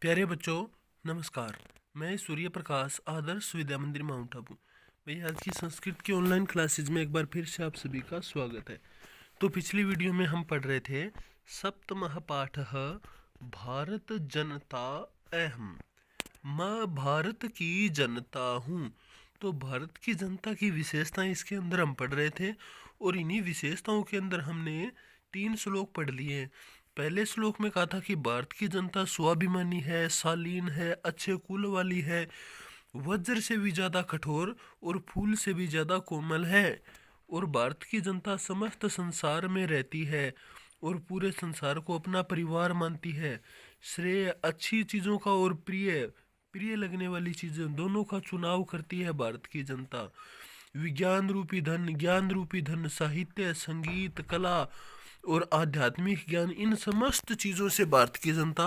प्यारे बच्चों, नमस्कार। मैं सूर्य प्रकाश आदर्श विद्या मंदिर माउंट आबू। भाई, आज की संस्कृत की ऑनलाइन क्लासेज में एक बार फिर से आप सभी का स्वागत है। तो पिछली वीडियो में हम पढ़ रहे थे सप्तमः पाठः भारत जनता अहम। मैं भारत की जनता हूँ। तो भारत की जनता की विशेषताएं इसके अंदर हम पढ़ रहे थे और इन्हीं विशेषताओं के अंदर हमने 3 श्लोक पढ़ लिए। पहले श्लोक में कहा था कि भारत की जनता स्वाभिमानी है, शालीन है, अच्छे कुल वाली है, वज्र से भी ज़्यादा कठोर और फूल से भी ज़्यादा कोमल है। और भारत की जनता समस्त संसार में रहती है और पूरे संसार को अपना परिवार मानती है। श्रेय, अच्छी चीज़ों का और प्रिय प्रिय लगने वाली चीज़ें दोनों का चुनाव करती है भारत की जनता। विज्ञान रूपी धन, ज्ञान रूपी धन, साहित्य, संगीत, कला और आध्यात्मिक ज्ञान, इन समस्त चीज़ों से भारत की जनता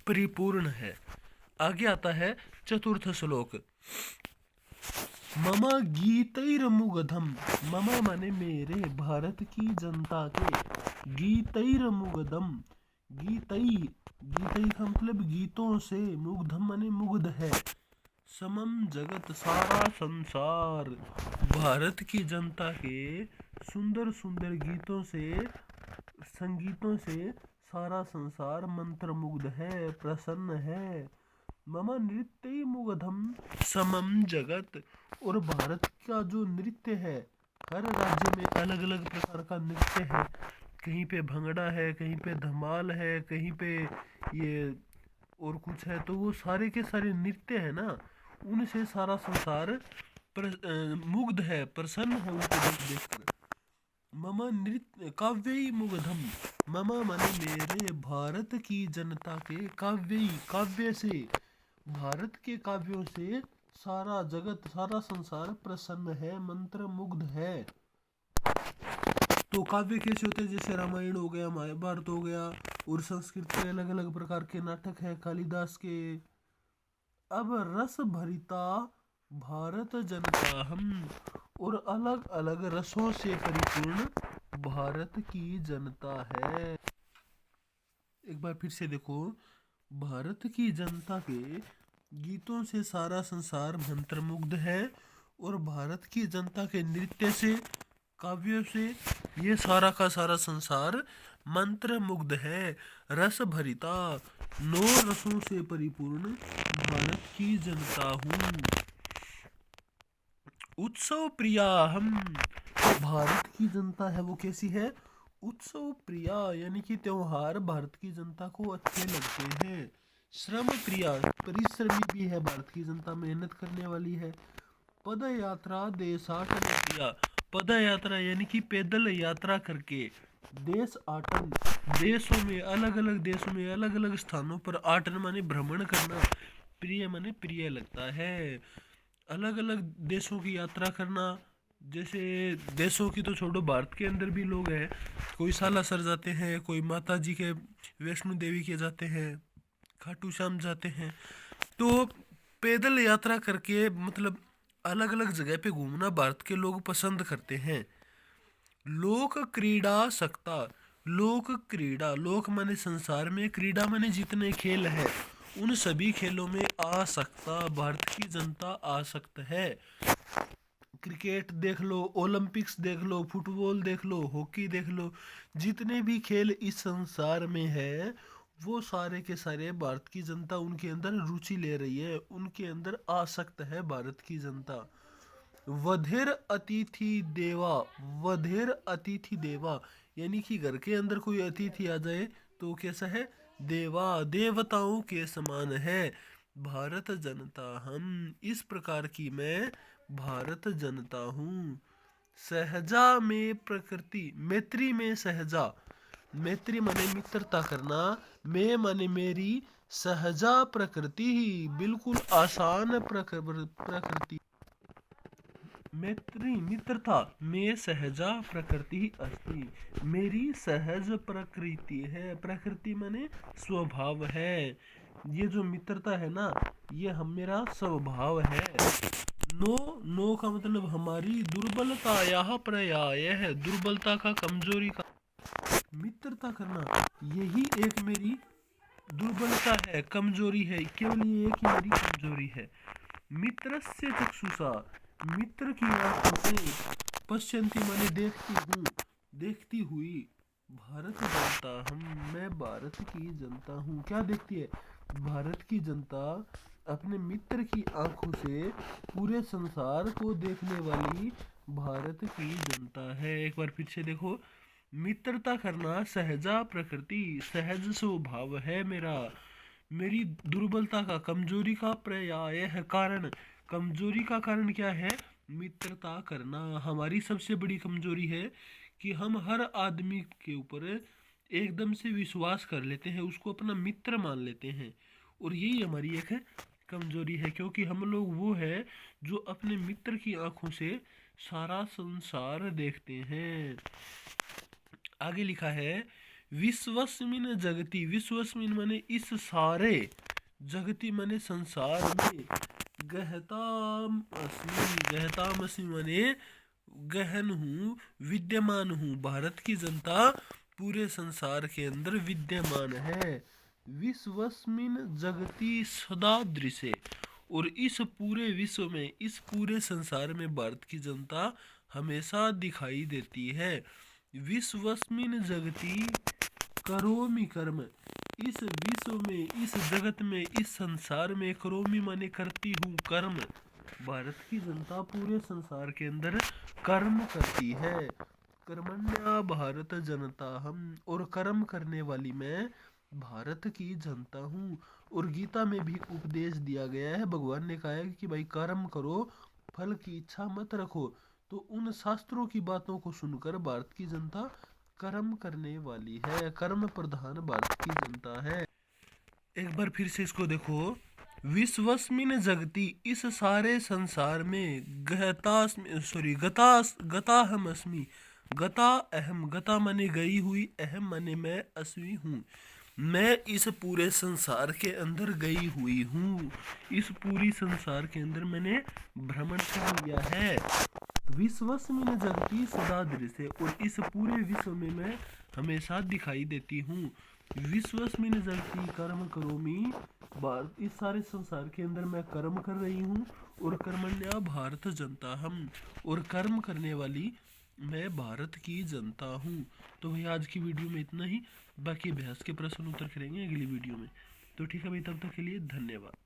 परिपूर्ण है। आगे आता है चतुर्थ श्लोक। मम गीतैर्मुग्धम। मम माने मेरे, भारत की जनता के, गीतैर्मुग्धम। गीतई गीतई का मतलब गीतों से, मुग्धम माने मुग्ध है। समम जगत, सारा संसार, भारत की जनता के सुंदर सुंदर गीतों से, संगीतों से सारा संसार मंत्रमुग्ध है, प्रसन्न है। मम नृत्य मुग्धम समम जगत। और भारत का जो नृत्य है, हर राज्य में अलग अलग प्रकार का नृत्य है। कहीं पे भंगड़ा है, कहीं पे धमाल है, कहीं पे ये और कुछ है। तो वो सारे के सारे नृत्य है ना, उनसे सारा संसार मुग्ध है, प्रसन्न है उनको देखकर। मम नृत्य काव्यई मुग्धम। मम माने मेरे, भारत की जनता के, काव्यई काव्य से, भारत के काव्यों से सारा जगत, सारा संसार प्रसन्न है, मंत्र मुग्ध है। तो काव्य कैसे होते हैं? जैसे रामायण हो गया, महाभारत हो गया, और संस्कृत के अलग अलग प्रकार के नाटक है कालिदास के। अब रस भरिता भारत जनता हम। और अलग अलग रसों से परिपूर्ण भारत की जनता है। एक बार फिर से देखो, भारत की जनता के गीतों से सारा संसार मंत्रमुग्ध है, और भारत की जनता के नृत्य से, काव्यों से ये सारा का सारा संसार मंत्रमुग्ध है। रस भरिता, 9 रसों से परिपूर्ण भारत की जनता हूँ। उत्सव प्रिया हम। तो भारत की जनता है वो कैसी है? उत्सव प्रिया, यानी कि त्योहार भारत की जनता को अच्छे लगते हैं। श्रम प्रिया, परिश्रमी भी है भारत की जनता, मेहनत करने वाली है। पद यात्रा देशाटन प्रिया। पद यात्रा यानी कि पैदल यात्रा करके, देश आटन, देशों में, अलग अलग देशों में, अलग अलग स्थानों पर, आटन माने भ्रमण करना, प्रिय माने प्रिय लगता है। अलग अलग देशों की यात्रा करना, जैसे देशों की तो छोड़ो, भारत के अंदर भी लोग हैं। कोई सालासर जाते हैं, कोई माता जी के, वैष्णो देवी के जाते हैं, खाटू श्याम जाते हैं। तो पैदल यात्रा करके, मतलब अलग अलग जगह पे घूमना भारत के लोग पसंद करते हैं। लोक क्रीड़ा सकता। लोक क्रीड़ा, लोक माने संसार में, क्रीड़ा माने जितने खेल हैं, उन सभी खेलों में आ सकता भारत की जनता आसक्त है। क्रिकेट देख लो, ओलंपिक्स देख लो, फुटबॉल देख लो, हॉकी देख लो, जितने भी खेल इस संसार में है, वो सारे के सारे भारत की जनता उनके अंदर रुचि ले रही है, उनके अंदर आसक्त है भारत की जनता। वधिर अतिथि देवा। वधिर अतिथि देवा यानी कि घर के अंदर कोई अतिथि आ जाए तो कैसा है? देवा, देवताओं के समान है। भारत जनता हम, इस प्रकार की मैं भारत जनता हूँ। सहजा में प्रकृति, मैत्री में सहजा। मैत्री माने मित्रता करना, मैं माने मेरी, सहजा प्रकृति ही, बिल्कुल आसान प्रकृति। मैत्री मित्रता में सहजा प्रकृति अस्ति, मेरी सहज प्रकृति है। प्रकृति माने स्वभाव है। ये जो मित्रता है ना, ये मेरा स्वभाव है। नो, नो का मतलब हमारी दुर्बलता, यहाँ पर्याय है दुर्बलता का, कमजोरी का। मित्रता करना, यही एक मेरी दुर्बलता है, कमजोरी है, केवल ये एक ही मेरी कमजोरी है। मित्रस्य चक्षुषा, मित्र की आंखों से, पश्यन्ति माने देखती हूँ, देखती हुई, भारत जनता हम, मैं भारत की जनता हूँ। क्या देखती है? भारत की जनता अपने मित्र की आंखों से पूरे संसार को देखने वाली भारत की जनता है। एक बार फिर से देखो, मित्रता करना सहजा प्रकृति, सहज स्वभाव है मेरा। मेरी दुर्बलता का, कमजोरी का पर्याय है कारण। कमजोरी का कारण क्या है? मित्रता करना। हमारी सबसे बड़ी कमजोरी है कि हम हर आदमी के ऊपर एकदम से विश्वास कर लेते हैं, उसको अपना मित्र मान लेते हैं, और यही हमारी एक कमजोरी है, क्योंकि हम लोग वो है जो अपने मित्र की आंखों से सारा संसार देखते हैं। आगे लिखा है, विश्वस्मिन जगति, विश्वस्मिन माने इस सारे, जगति माने संसार में, गहताम अस्मि, गहताम अस्मि माने गहन हूँ, विद्यमान हूँ। भारत की जनता पूरे संसार के अंदर विद्यमान है। विश्वस्मिन जगति सदा दृश्य, और इस पूरे विश्व में, इस पूरे संसार में भारत की जनता हमेशा दिखाई देती है। विश्वस्मिन जगति करोमि कर्म, इस विश्व में, इस जगत में, इस संसार में, करोमि माने करती हूँ कर्म। भारत की जनता पूरे संसार के अंदर कर्म करती है। कर्मण्या भारत जनता हम, और कर्म करने वाली मैं भारत की जनता हूँ। और गीता में भी उपदेश दिया गया है, भगवान ने कहा है कि भाई कर्म करो, फल की इच्छा मत रखो। तो उन शास्त्रों की बातों को सुनकर भारत की जनता कर्म करने वाली है, कर्म प्रधान भारत की जनता है। एक बार फिर से इसको देखो, विश्वस्मिन जगति, इस सारे संसार में, गताहम अस्मि, गता अहम, गता माने गई हुई, अहम माने मैं, अस्मि हूँ। मैं इस पूरे संसार के अंदर गई हुई हूँ, इस पूरी संसार के अंदर मैंने भ्रमण कर लिया है। विश्वस्मिन जगति सदा दृश्य, और इस पूरे विश्व में मैं हमेशा दिखाई देती हूँ। विश्वस्मिन जगति कर्म करोमि, इस सारे संसार के अंदर मैं कर्म कर रही हूँ। और कर्मण्या भारत जनता हम, और कर्म करने वाली मैं भारत की जनता हूँ। तो भाई आज की वीडियो में इतना ही, बाकी अभ्यास के प्रश्न उत्तर करेंगे अगली वीडियो में। तो ठीक है भाई, तब तक के लिए धन्यवाद।